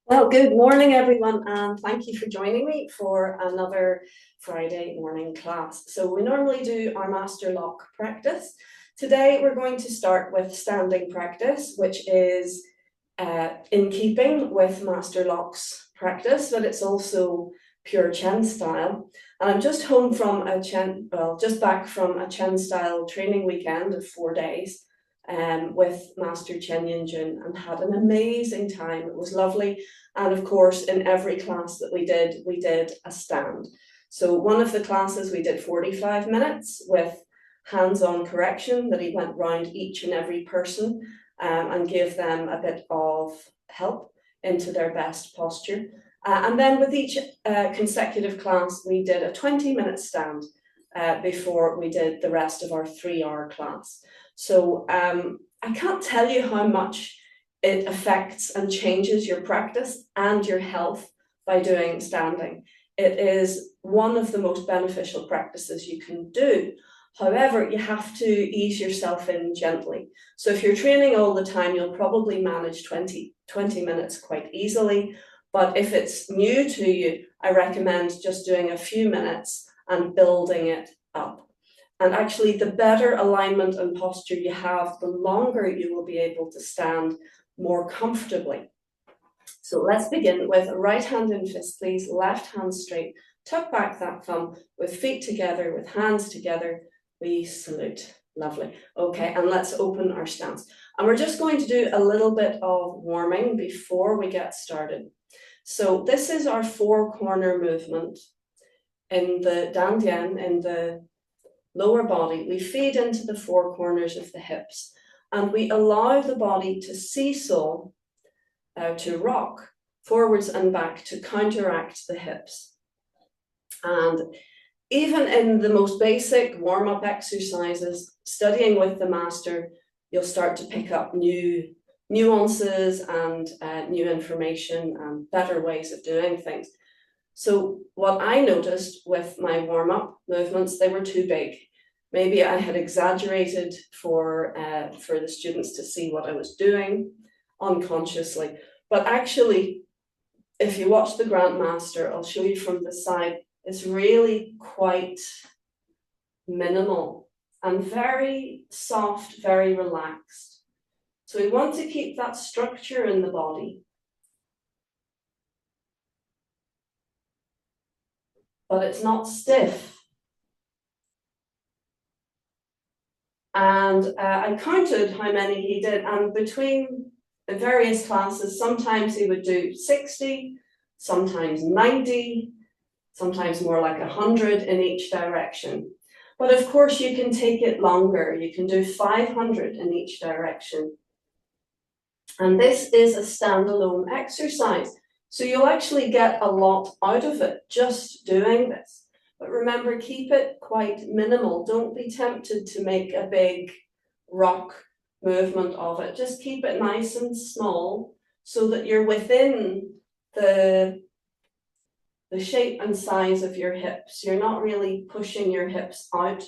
Well, good morning, everyone, and thank you for joining me for another Friday morning class. So we normally do our master lock practice. Today, we're going to start with standing practice, which is in keeping with master lock's practice, but it's also pure Chen style. And I'm just home from just back from a Chen style training weekend of 4 days. With Master Chen Yinjun and had an amazing time. It was lovely. And of course, in every class that we did a stand. So one of the classes we did 45 minutes with hands-on correction that he went round each and every person and gave them a bit of help into their best posture. And then with each consecutive class, we did a 20-minute stand before we did the rest of our 3-hour class. So I can't tell you how much it affects and changes your practice and your health by doing standing. It is one of the most beneficial practices you can do. However, you have to ease yourself in gently. So if you're training all the time, you'll probably manage 20 minutes quite easily. But if it's new to you, I recommend just doing a few minutes and building it up. And actually, the better alignment and posture you have, the longer you will be able to stand more comfortably. So let's begin with right hand in fist, please. Left hand straight. Tuck back that thumb with feet together, with hands together. We salute. Lovely. Okay, and let's open our stance. And we're just going to do a little bit of warming before we get started. So this is our 4-corner movement in the dandian, in the lower body. We feed into the 4 corners of the hips and we allow the body to seesaw, to rock forwards and back to counteract the hips. And even in the most basic warm-up exercises, studying with the master, you'll start to pick up new nuances and new information and better ways of doing things. So what I noticed with my warm-up movements, they were too big. Maybe I had exaggerated for the students to see what I was doing unconsciously. But actually, if you watch the Grandmaster, I'll show you from the side, it's really quite minimal and very soft, very relaxed. So we want to keep that structure in the body. But it's not stiff. And I counted how many he did, and between the various classes, sometimes he would do 60, sometimes 90, sometimes more like 100 in each direction. But of course, you can take it longer. You can do 500 in each direction. And this is a standalone exercise. So you'll actually get a lot out of it just doing this. But remember, keep it quite minimal. Don't be tempted to make a big rock movement of it. Just keep it nice and small so that you're within the shape and size of your hips. You're not really pushing your hips out.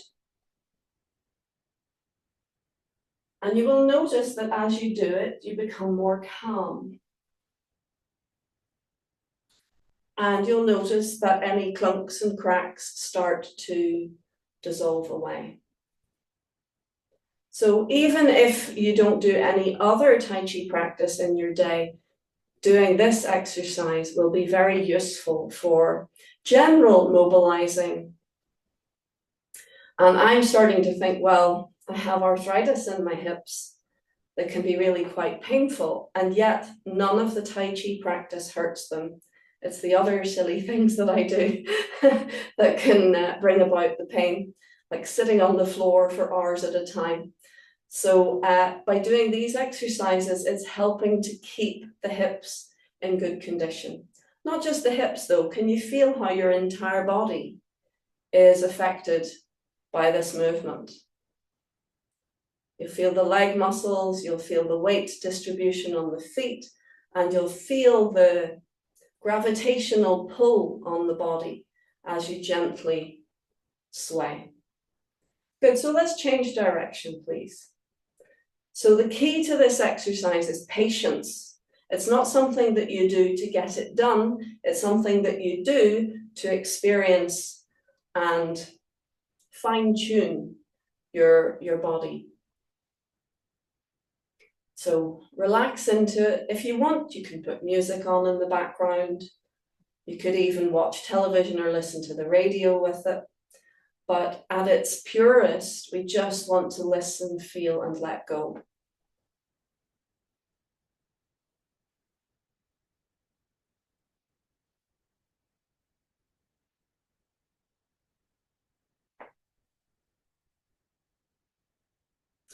And you will notice that as you do it, you become more calm. And you'll notice that any clunks and cracks start to dissolve away. So even if you don't do any other Tai Chi practice in your day, doing this exercise will be very useful for general mobilizing. And I'm starting to think, well, I have arthritis in my hips that can be really quite painful, and yet none of the Tai Chi practice hurts them. It's the other silly things that I do that can bring about the pain, like sitting on the floor for hours at a time. So by doing these exercises, it's helping to keep the hips in good condition. Not just the hips though. Can you feel how your entire body is affected by this movement? You'll feel the leg muscles, you'll feel the weight distribution on the feet, and you'll feel the gravitational pull on the body as you gently sway. Good, so let's change direction, please. So the key to this exercise is patience. It's not something that you do to get it done. It's something that you do to experience and fine-tune your body. So relax into it. If you want, you can put music on in the background. You could even watch television or listen to the radio with it. But at its purest, we just want to listen, feel, and let go.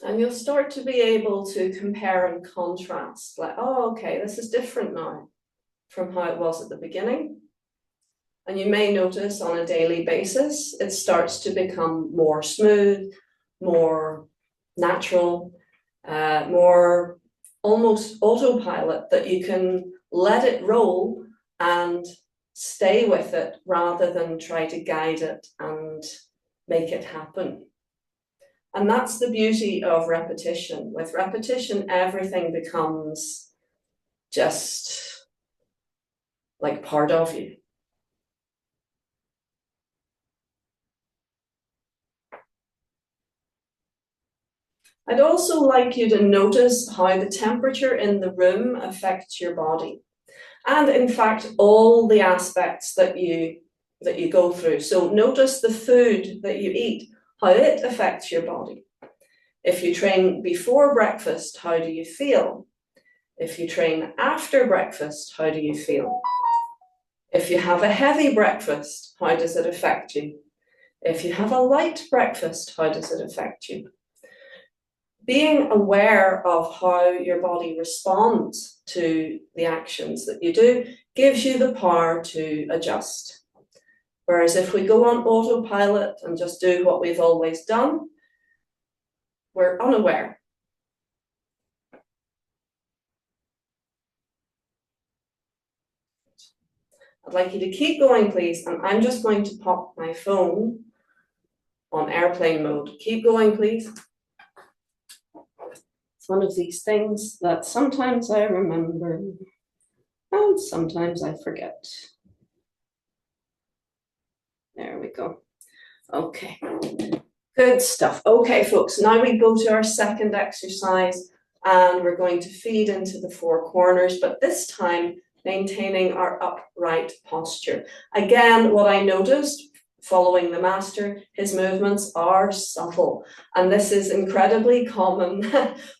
And you'll start to be able to compare and contrast, like, oh, okay, this is different now from how it was at the beginning. And you may notice on a daily basis, it starts to become more smooth, more natural, more almost autopilot, that you can let it roll and stay with it rather than try to guide it and make it happen. And that's the beauty of repetition. With repetition, everything becomes just like part of you. I'd also like you to notice how the temperature in the room affects your body. And in fact, all the aspects that you go through. So notice the food that you eat, how it affects your body. If you train before breakfast, how do you feel? If you train after breakfast, how do you feel? If you have a heavy breakfast, how does it affect you? If you have a light breakfast, how does it affect you? Being aware of how your body responds to the actions that you do gives you the power to adjust. Whereas if we go on autopilot and just do what we've always done, we're unaware. I'd like you to keep going, please, and I'm just going to pop my phone on airplane mode. Keep going, please. It's one of these things that sometimes I remember and sometimes I forget. There we go. Okay, good stuff. Okay, folks, now we go to our second exercise and we're going to feed into the four corners, but this time maintaining our upright posture. Again, what I noticed following the master, his movements are subtle. And this is incredibly common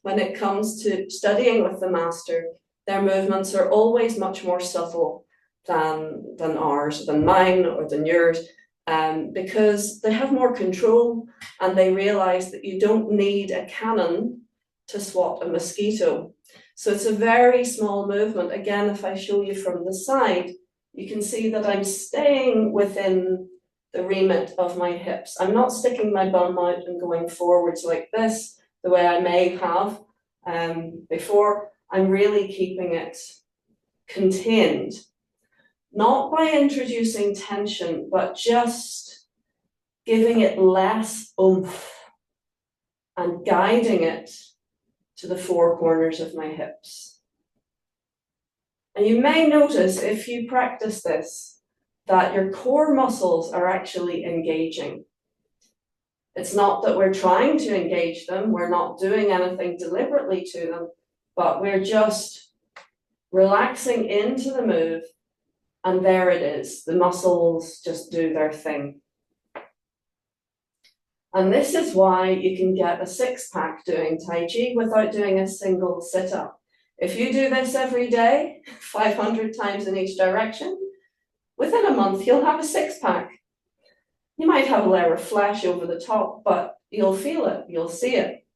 when it comes to studying with the master. Their movements are always much more subtle than ours, than mine or than yours, because they have more control and they realize that you don't need a cannon to swat a mosquito. So it's a very small movement. Again, if I show you from the side, you can see that I'm staying within the remit of my hips. I'm not sticking my bum out and going forwards like this, the way I may have before. I'm really keeping it contained, not by introducing tension, but just giving it less oomph and guiding it to the four corners of my hips. And you may notice if you practice this, that your core muscles are actually engaging. It's not that we're trying to engage them, we're not doing anything deliberately to them, but we're just relaxing into the move, and there it is. The muscles just do their thing. And this is why you can get a six-pack doing Tai Chi without doing a single sit-up. If you do this every day, 500 times in each direction, within a month, you'll have a six-pack. You might have a layer of flesh over the top, but you'll feel it, you'll see it.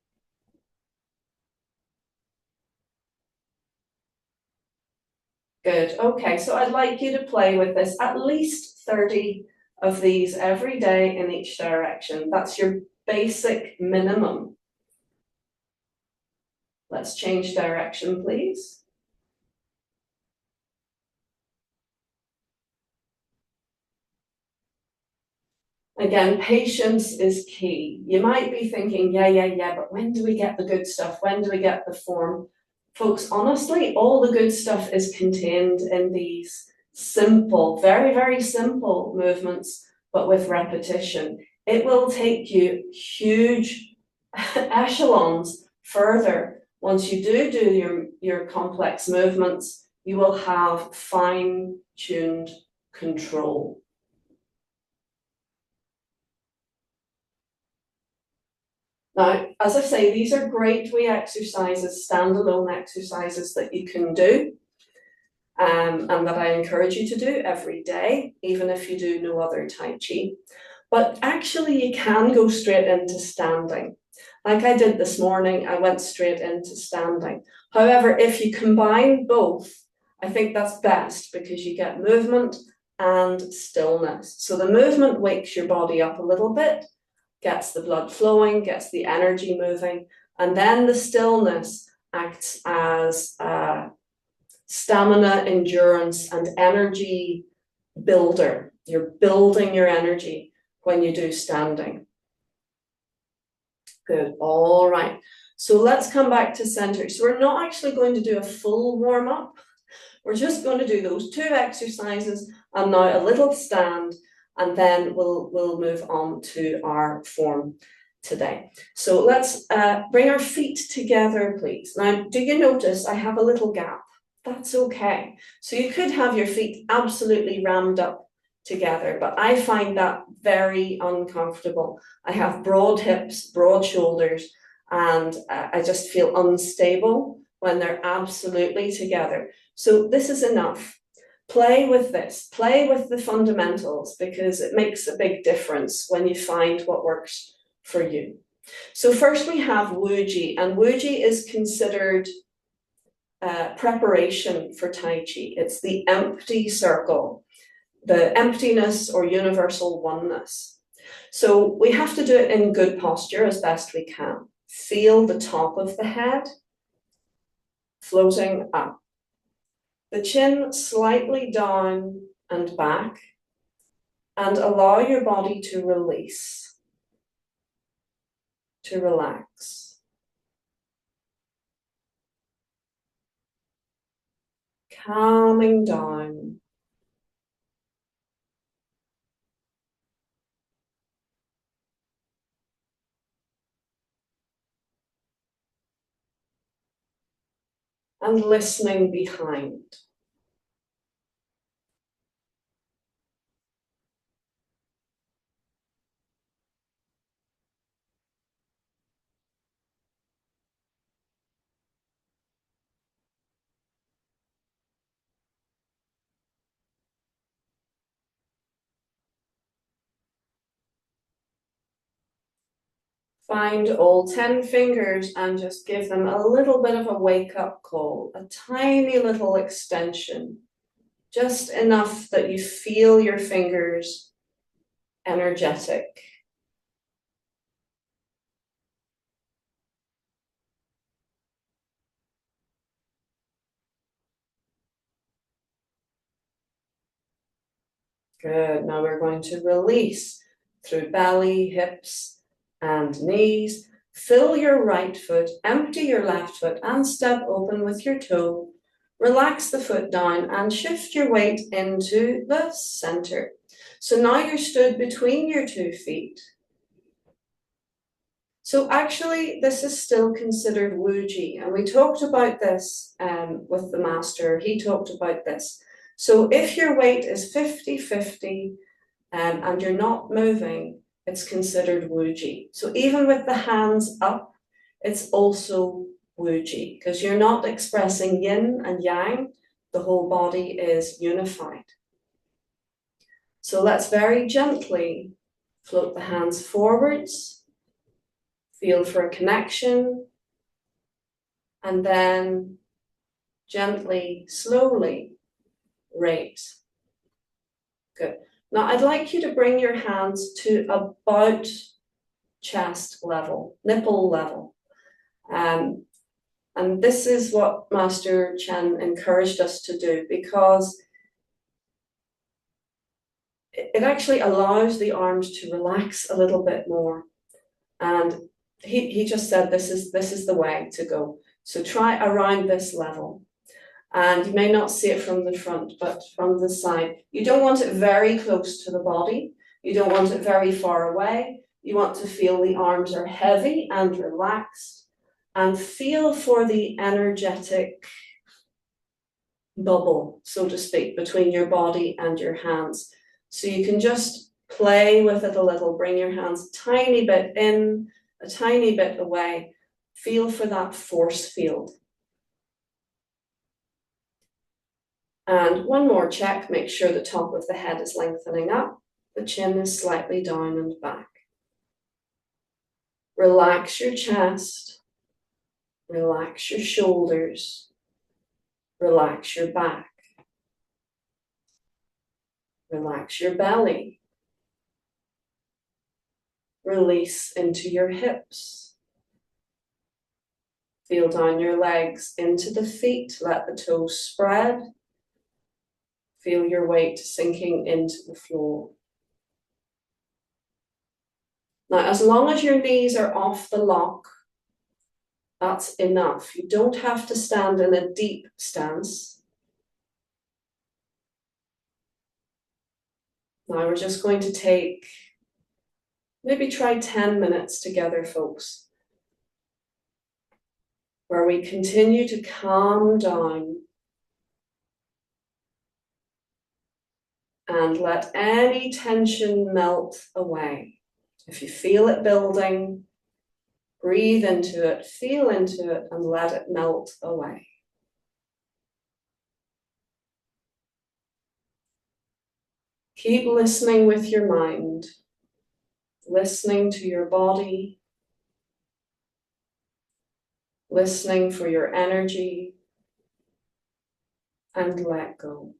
Good, okay, so I'd like you to play with this, at least 30 of these every day in each direction. That's your basic minimum. Let's change direction, please. Again, patience is key. You might be thinking, yeah, but when do we get the good stuff? When do we get the form? Folks, honestly, all the good stuff is contained in these simple, very, very simple movements, but with repetition. It will take you huge echelons further. Once you do your complex movements, you will have fine-tuned control. Now, as I say, these are great wee exercises, standalone exercises that you can do, and that I encourage you to do every day, even if you do no other Tai Chi. But actually, you can go straight into standing. Like I did this morning, I went straight into standing. However, if you combine both, I think that's best because you get movement and stillness. So the movement wakes your body up a little bit, gets the blood flowing, gets the energy moving, and then the stillness acts as stamina, endurance, and energy builder. You're building your energy when you do standing. Good, all right. So let's come back to center. So we're not actually going to do a full warm-up. We're just going to do those 2 exercises and now a little stand, and then we'll move on to our form today. So let's bring our feet together, please. Now, do you notice I have a little gap? That's okay. So you could have your feet absolutely rammed up together, but I find that very uncomfortable. I have broad hips, broad shoulders, and I just feel unstable when they're absolutely together. So this is enough. Play with this, play with the fundamentals, because it makes a big difference when you find what works for you. So first we have Wuji, and Wuji is considered preparation for Tai Chi. It's the empty circle, the emptiness or universal oneness. So we have to do it in good posture as best we can. Feel the top of the head floating up. The chin slightly down and back, and allow your body to release, to relax. Calming down. And listening behind. Find all 10 fingers and just give them a little bit of a wake-up call, a tiny little extension, just enough that you feel your fingers energetic. Good, now we're going to release through belly, hips, and knees. Fill your right foot, empty your left foot, and step open with your toe. Relax the foot down and shift your weight into the center. So now you're stood between your 2 feet. So actually, this is still considered Wuji, and we talked about this with the master. He talked about this. So if your weight is 50-50 and you're not moving, it's considered Wuji. So even with the hands up, it's also Wuji, because you're not expressing yin and yang, the whole body is unified. So let's very gently float the hands forwards, feel for a connection, and then gently, slowly raise. Good. Now I'd like you to bring your hands to about chest level, nipple level. And this is what Master Chen encouraged us to do, because it actually allows the arms to relax a little bit more. And he just said this is the way to go. So try around this level. And you may not see it from the front, but from the side. You don't want it very close to the body. You don't want it very far away. You want to feel the arms are heavy and relaxed, and feel for the energetic bubble, so to speak, between your body and your hands. So you can just play with it a little, bring your hands a tiny bit in, a tiny bit away. Feel for that force field. And one more check, make sure the top of the head is lengthening up, the chin is slightly down and back. Relax your chest, relax your shoulders, relax your back, relax your belly, release into your hips. Feel down your legs into the feet, let the toes spread. Feel your weight sinking into the floor. Now, as long as your knees are off the lock, that's enough. You don't have to stand in a deep stance. Now we're just going to take, maybe try 10 minutes together, folks, where we continue to calm down and let any tension melt away. If you feel it building, breathe into it, feel into it, and let it melt away. Keep listening with your mind, listening to your body, listening for your energy, and let go.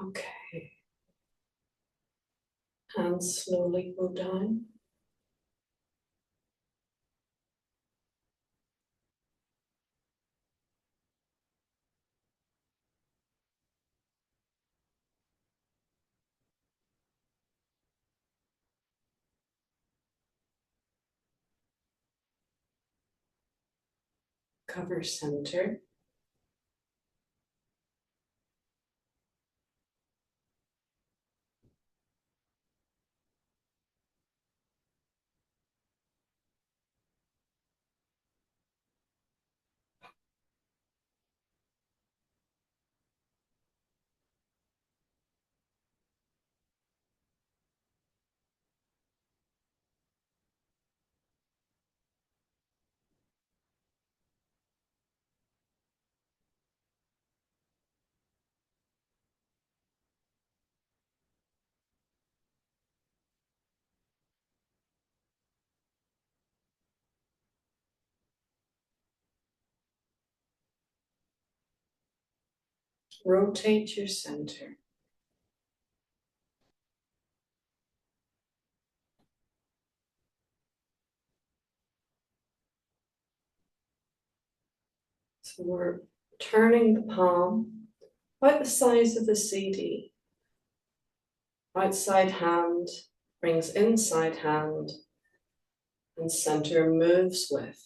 Okay. Hands slowly go down. Cover center. Rotate your center. So we're turning the palm about the size of the CD. Outside hand brings inside hand, and center moves with.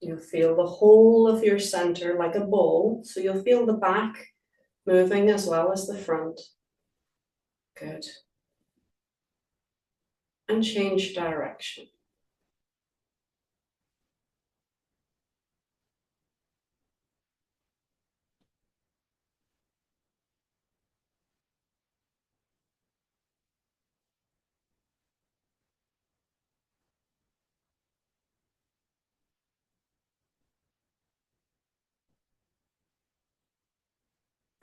You'll feel the whole of your center like a ball, so you'll feel the back moving as well as the front. Good. And change direction.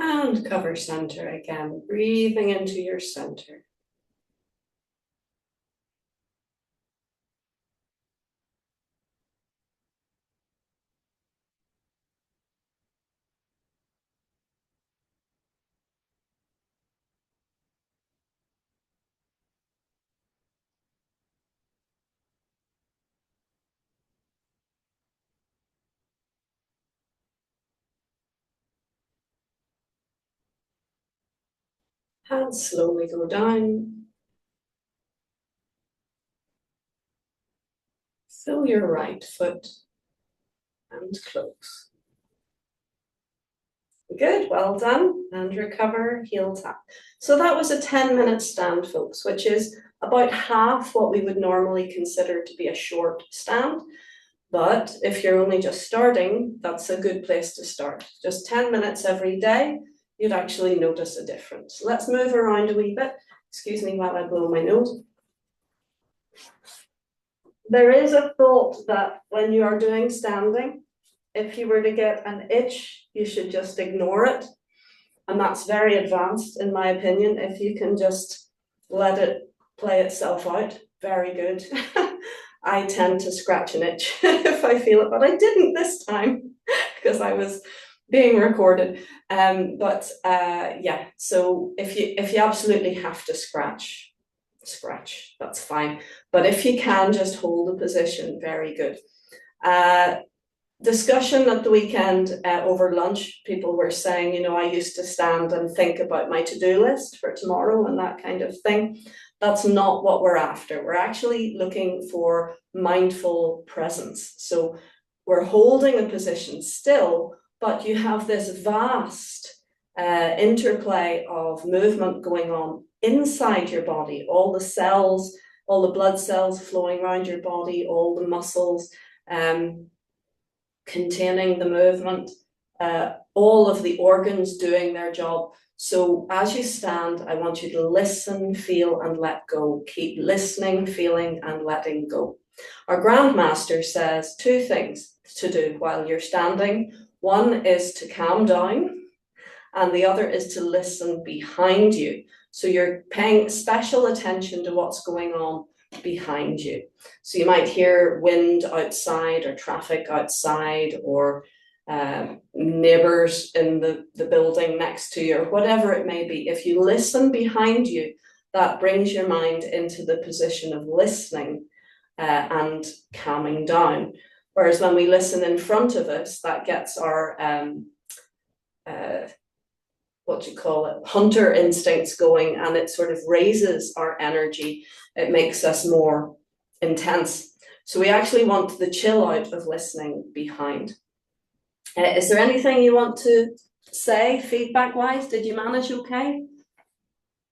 And cover center again, breathing into your center. Hands slowly go down. Fill your right foot and close. Good, well done. And recover, heel tap. So that was a 10-minute stand, folks, which is about half what we would normally consider to be a short stand. But if you're only just starting, that's a good place to start. Just 10 minutes every day, you'd actually notice a difference. Let's move around a wee bit. Excuse me while I blow my nose. There is a thought that when you are doing standing, if you were to get an itch, you should just ignore it. And that's very advanced, in my opinion. If you can just let it play itself out, very good. I tend to scratch an itch if I feel it, but I didn't this time because I was being recorded. Yeah, so if you absolutely have to scratch, that's fine. But if you can just hold the position, very good. Discussion at the weekend over lunch, people were saying, you know, I used to stand and think about my to-do list for tomorrow and that kind of thing. That's not what we're after. We're actually looking for mindful presence. So we're holding a position still, but you have this vast interplay of movement going on inside your body, all the cells, all the blood cells flowing around your body, all the muscles, containing the movement, all of the organs doing their job. So as you stand, I want you to listen, feel, and let go. Keep listening, feeling, and letting go. Our Grandmaster says 2 things to do while you're standing. One is to calm down, and the other is to listen behind you. So you're paying special attention to what's going on behind you. So you might hear wind outside or traffic outside or neighbors in the building next to you or whatever it may be. If you listen behind you, that brings your mind into the position of listening and calming down. Whereas when we listen in front of us, that gets our hunter instincts going, and it sort of raises our energy. It makes us more intense. So we actually want the chill out of listening behind. Is there anything you want to say feedback wise? Did you manage okay?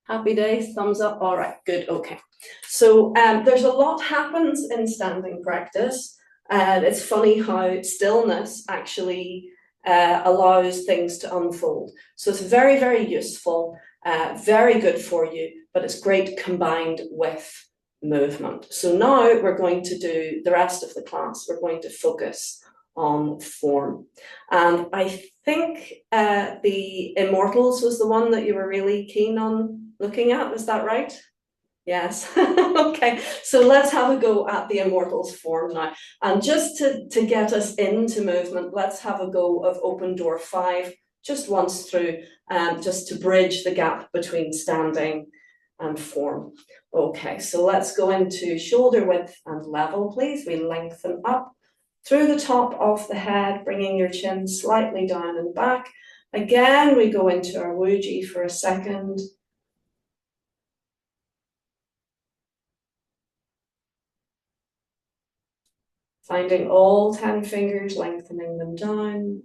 Happy days, thumbs up. All right, good, okay. So there's a lot happens in standing practice. It's funny how stillness actually allows things to unfold. So it's very, very useful, very good for you, but it's great combined with movement. So now we're going to do the rest of the class. We're going to focus on form. And I think the Immortals was the one that you were really keen on looking at, is that right? Yes. Okay, so let's have a go at the Immortals form now. And just to get us into movement, let's have a go of open door 5 just once through, just to bridge the gap between standing and form. Okay, so let's go into shoulder width and level, please. We lengthen up through the top of the head, bringing your chin slightly down and back. Again, we go into our Wuji for a second. Finding all 10 fingers, lengthening them down.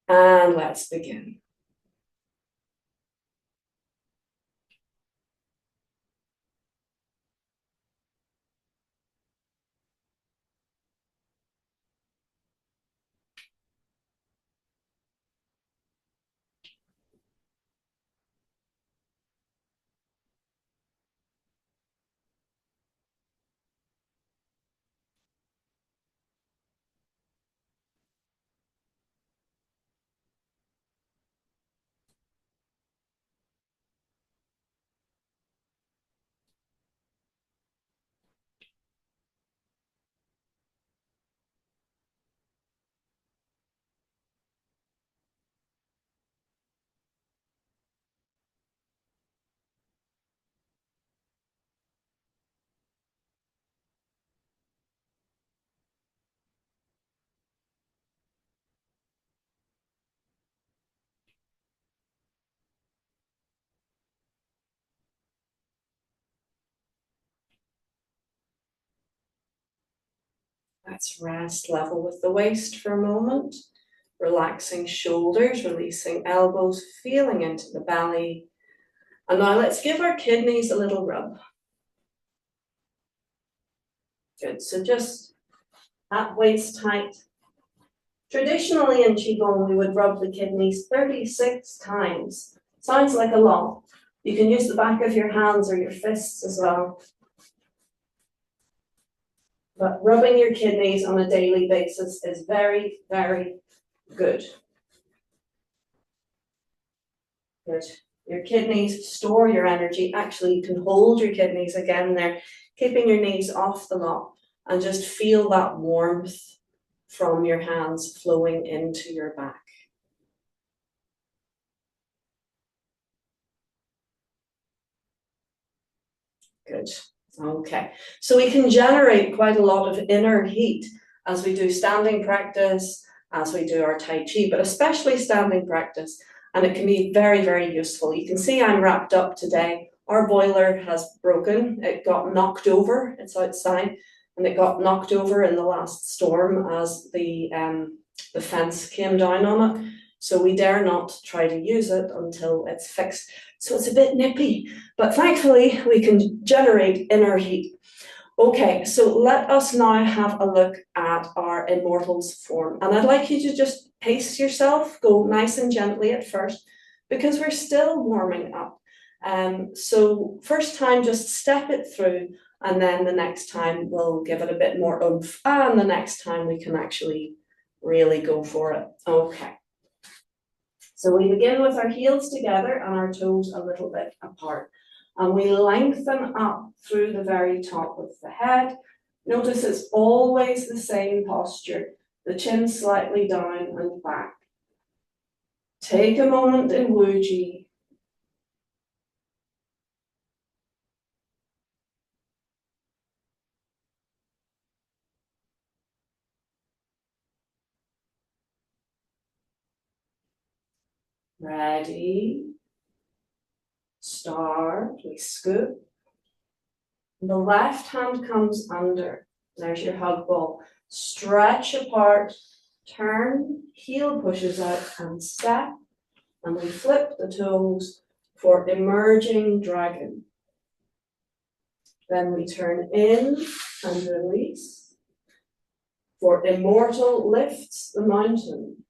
And let's begin. Let's rest level with the waist for a moment. Relaxing shoulders, releasing elbows, feeling into the belly. And now let's give our kidneys a little rub. Good, so just at waist height. Traditionally in Qigong, we would rub the kidneys 36 times. Sounds like a lot. You can use the back of your hands or your fists as well. But rubbing your kidneys on a daily basis is very, very good. Good. Your kidneys store your energy. Actually, you can hold your kidneys again there, keeping your knees off the mat, and just feel that warmth from your hands flowing into your back. Good. Okay. So we can generate quite a lot of inner heat as we do standing practice, as we do our Tai Chi, but especially standing practice. And it can be very, very useful. You can see I'm wrapped up today. Our boiler has broken. It got knocked over. It's outside. And it got knocked over in the last storm as the fence came down on it. So we dare not try to use it until it's fixed. So it's a bit nippy, but thankfully we can generate inner heat. Okay, so let us now have a look at our Immortals form. And I'd like you to just pace yourself, go nice and gently at first, because we're still warming up. So first time, just step it through, and then the next time we'll give it a bit more oomph, and the next time we can actually really go for it. Okay. So we begin with our heels together and our toes a little bit apart. And we lengthen up through the very top of the head. Notice it's always the same posture, the chin slightly down and back. Take a moment in Wuji. Ready. Start. We scoop. The left hand comes under. There's your hug ball. Stretch apart. Turn. Heel pushes out and step. And we flip the toes for emerging dragon. Then we turn in and release. For immortal lifts the mountain.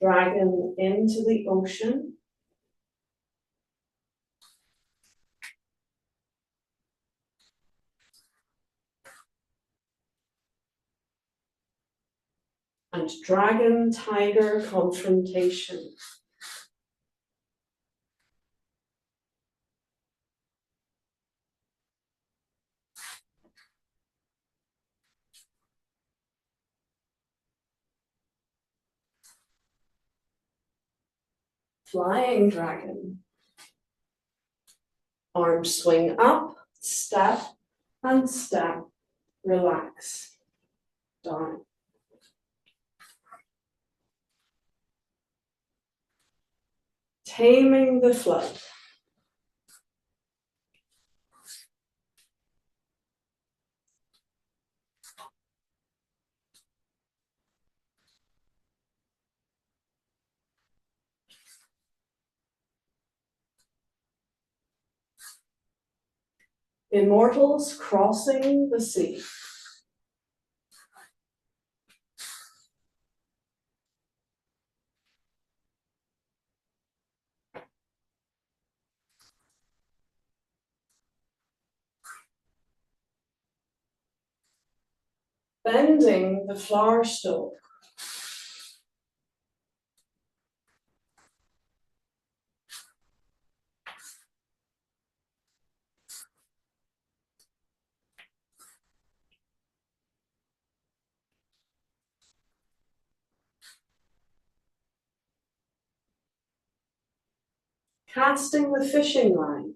Dragon into the ocean. And dragon tiger confrontation. Flying dragon. Arms swing up, step, and step. Relax. Down. Taming the flood. Immortals crossing the sea. Bending the flower stalk. Casting the fishing line.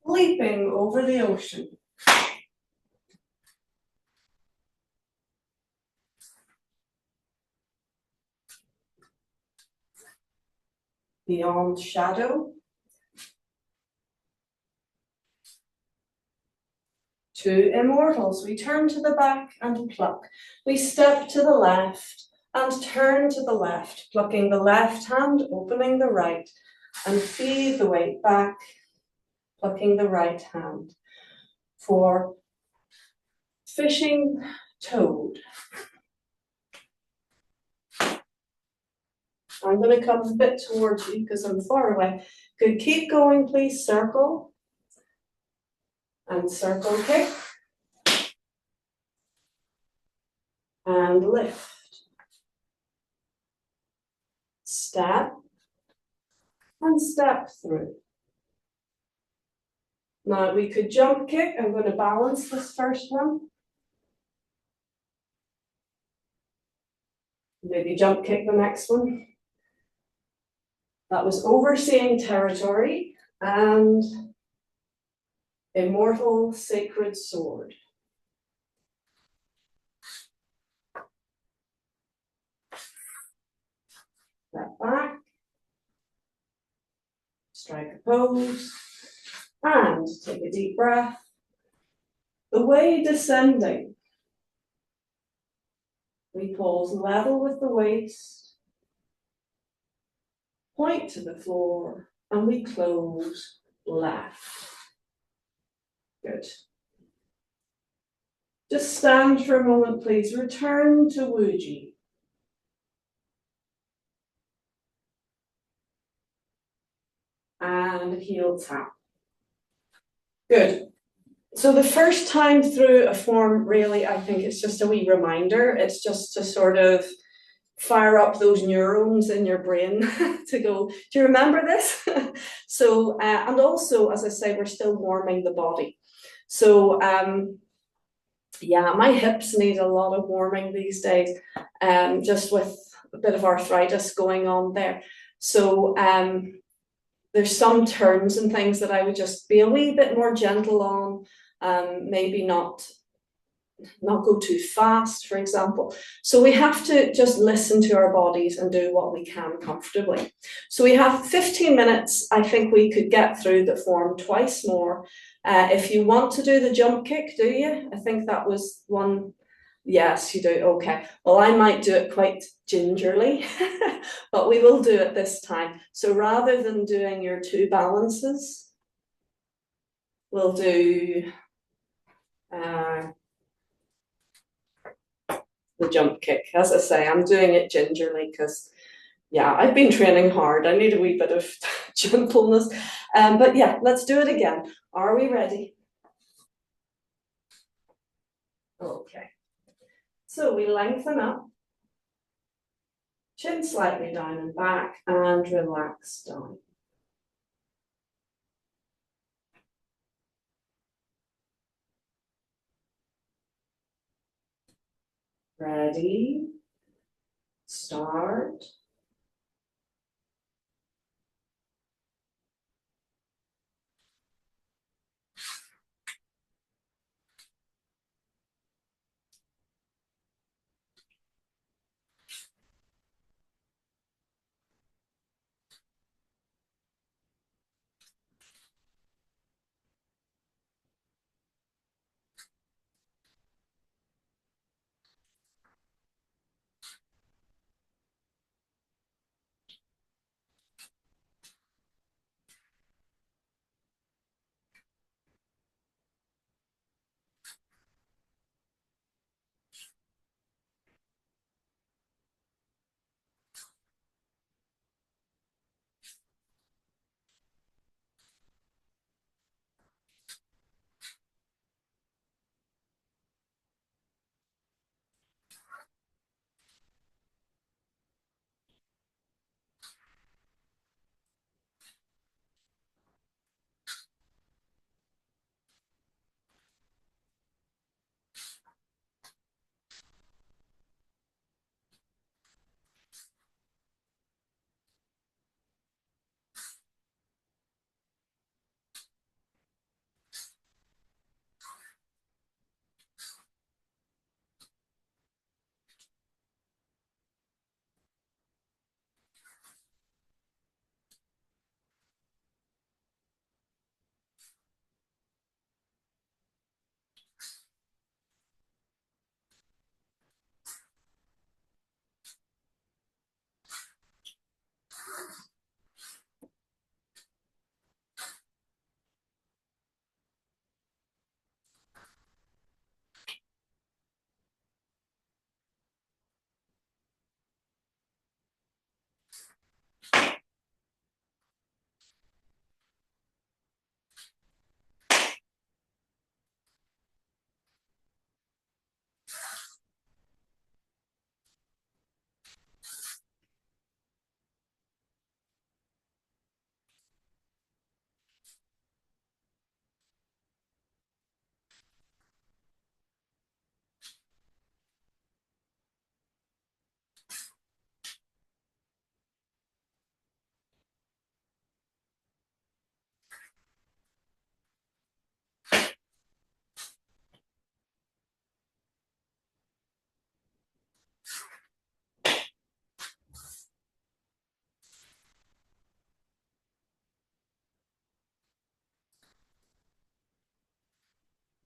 Leaping over the ocean. Beyond shadow. Two immortals. We turn to the back and pluck. We step to the left and turn to the left, plucking the left hand, opening the right, and feed the weight back, plucking the right hand. For fishing toad. I'm going to come a bit towards you because I'm far away. Good, keep going, please. Circle. And circle kick. And lift. Step. And step through. Now we could jump kick. I'm going to balance this first one. Maybe jump kick the next one. That was overseeing territory and immortal sacred sword. Step back. Strike a pose. And take a deep breath. The way descending. We pause level with the waist. Point to the floor, and we close left. Good. Just stand for a moment, please. Return to Wuji. And heel tap. Good. So the first time through a form, really, I think it's just a wee reminder. It's just to sort of fire up those neurons in your brain to go, do you remember this? So, and also, as I say, we're still warming the body. So, yeah, my hips need a lot of warming these days, just with a bit of arthritis going on there. So, there's some turns and things that I would just be a wee bit more gentle on, maybe not go too fast, for example. So we have to just listen to our bodies and do what we can comfortably. So we have 15 minutes. I think we could get through the form twice more. If you want to do the jump kick, do you? I think that was one. Yes, you do. Okay. Well, I might do it quite gingerly, but we will do it this time. So rather than doing your two balances, we'll do the jump kick. As I say, I'm doing it gingerly because, yeah, I've been training hard. I need a wee bit of gentleness. But yeah, let's do it again. Are we ready? Okay. So we lengthen up, chin slightly down and back, and relax down. Ready? Start.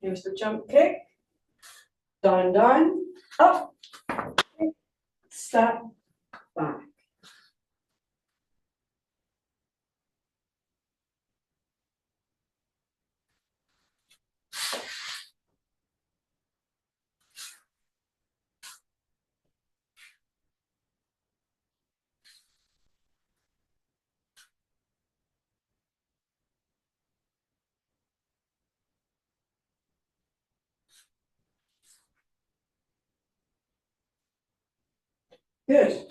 Here's the jump kick. Down, down, up, step, back. Good.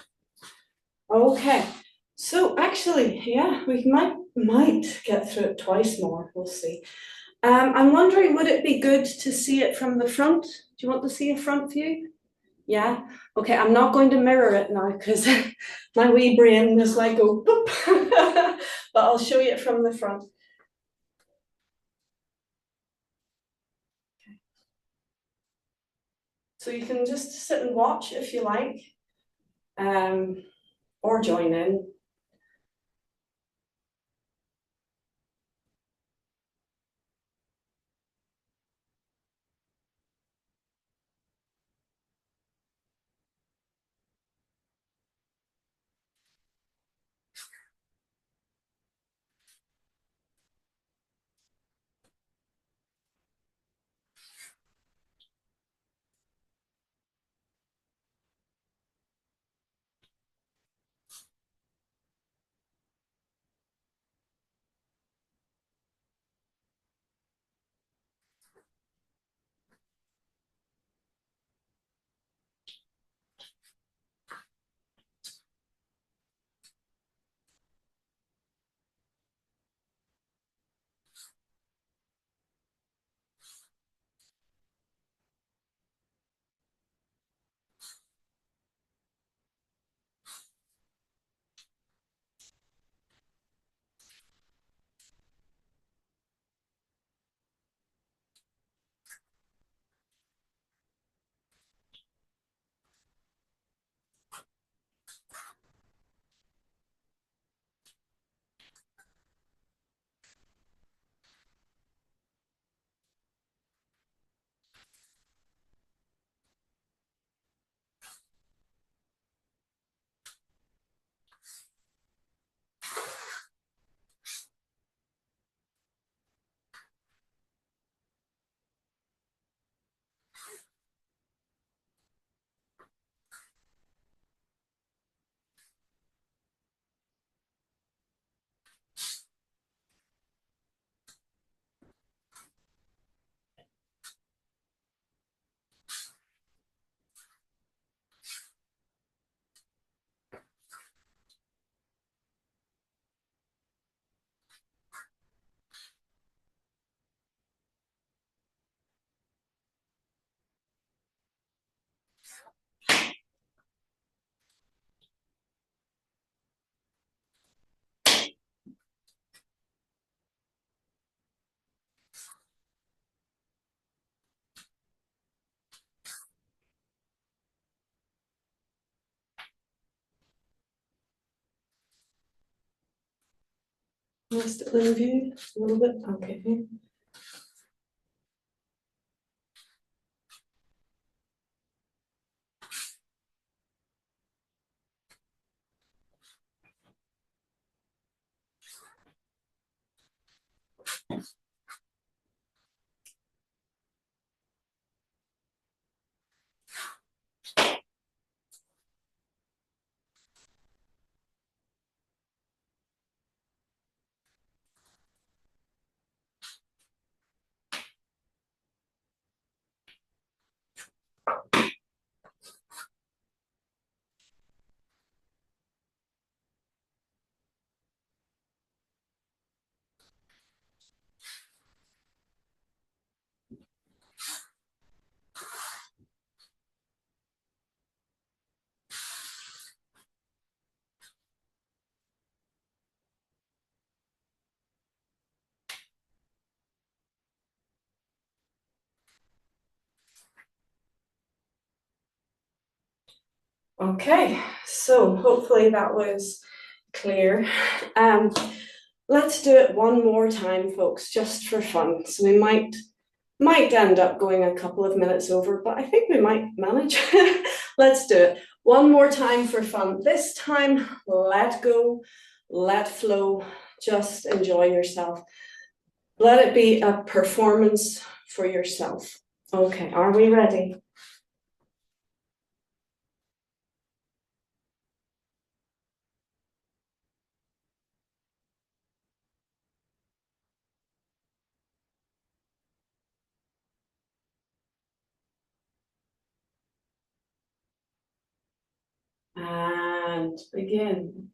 Okay. So actually, yeah, we might get through it twice more. We'll see. I'm wondering, would it be good to see it from the front? Do you want to see a front view? Yeah. Okay, I'm not going to mirror it now because my wee brain is like go boop. But I'll show you it from the front. So you can just sit and watch if you like, um, or join in. Still in view a little bit. Okay. Okay, so hopefully that was clear. Let's do it one more time, folks, just for fun. So we might end up going a couple of minutes over, but I think we might manage. Let's do it one more time for fun. This time, let go, let flow, just enjoy yourself. Let it be a performance for yourself. Okay, are we ready? and begin.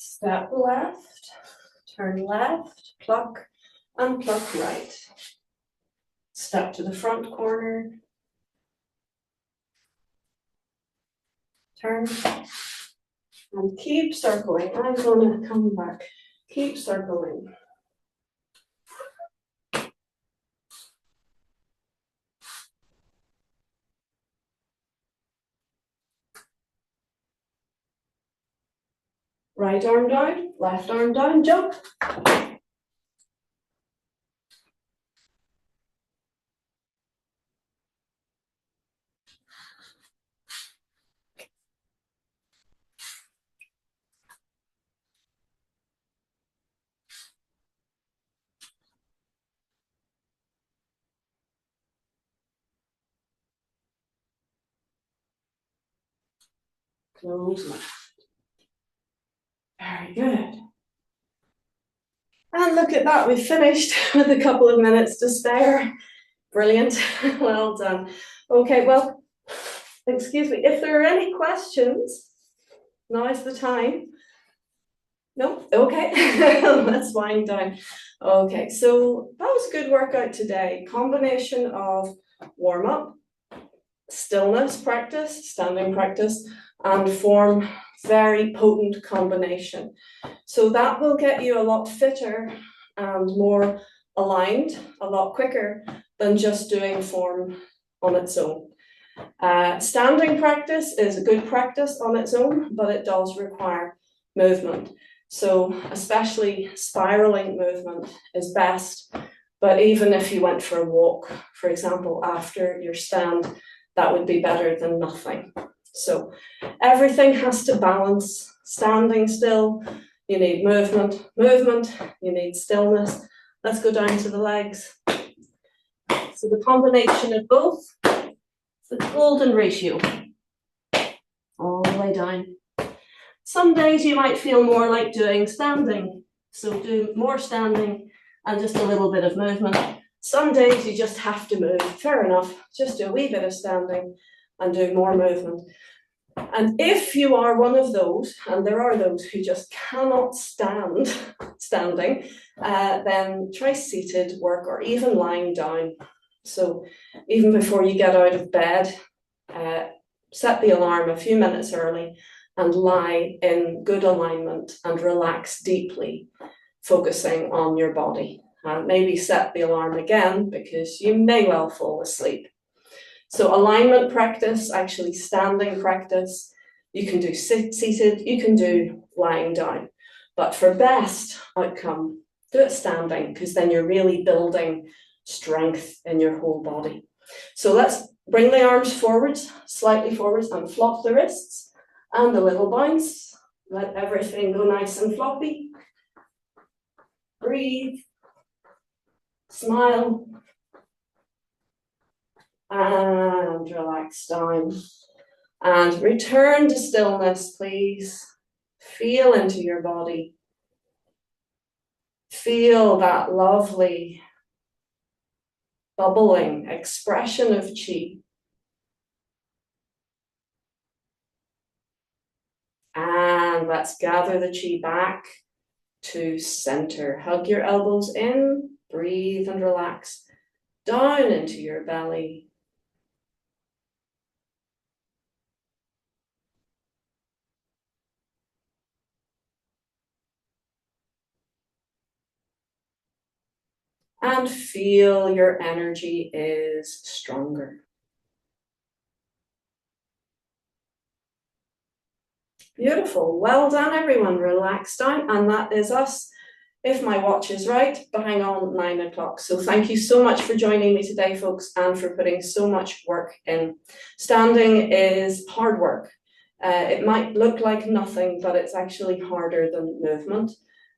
Step left, turn left, pluck, and pluck right. Step to the front corner, turn, and keep circling. I'm going to come back. Keep circling. Right arm down, left arm down, jump. Close left. Very good. And look at that, we've finished with a couple of minutes to spare. Brilliant, well done. Okay, well, excuse me, if there are any questions, now is the time. No? Okay, let's wind down. Okay, so that was a good workout today. Combination of warm-up, stillness practice, standing practice, and form, very potent combination. So that will get you a lot fitter and more aligned, a lot quicker than just doing form on its own. Standing practice is a good practice on its own, but it does require movement. So especially spiraling movement is best, but even if you went for a walk, for example, after your stand, that would be better than nothing. So everything has to balance. Standing still, you need movement, you need stillness. Let's go down to the legs. So the combination of both, the golden ratio, all the way down. Some days you might feel more like doing standing, so do more standing and just a little bit of movement. Some days you just have to move, fair enough, just do a wee bit of standing and do more movement. And if you are one of those, and there are those who just cannot stand standing, then try seated work or even lying down. So even before you get out of bed, set the alarm a few minutes early and lie in good alignment and relax deeply, focusing on your body. And maybe set the alarm again because you may well fall asleep. So alignment practice, actually standing practice, you can do seated, you can do lying down. But for best outcome, do it standing, because then you're really building strength in your whole body. So let's bring the arms forwards, slightly forwards, and flop the wrists, and a little bounce. Let everything go nice and floppy. Breathe, smile, and relax down. And return to stillness, please. Feel into your body. Feel that lovely bubbling expression of chi. And let's gather the chi back to center. Hug your elbows in, breathe and relax down into your belly. And feel your energy is stronger. Beautiful. Well done, everyone. Relax down. And that is us, if my watch is right, bang on 9 o'clock. So thank you so much for joining me today, folks, and for putting so much work in. Standing is hard work. It might look like nothing, but it's actually harder than movement.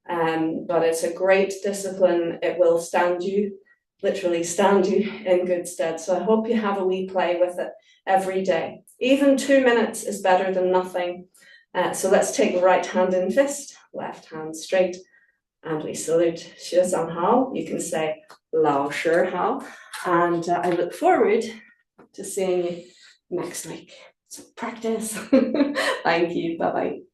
But it's a great discipline. It will stand you, literally stand you in good stead. So I hope you have a wee play with it every day. Even 2 minutes is better than nothing. So let's take the right hand in fist, left hand straight, and we salute Xue San Hao. You can say Lao Shi Hao. And I look forward to seeing you next week. So practice. Thank you. Bye-bye.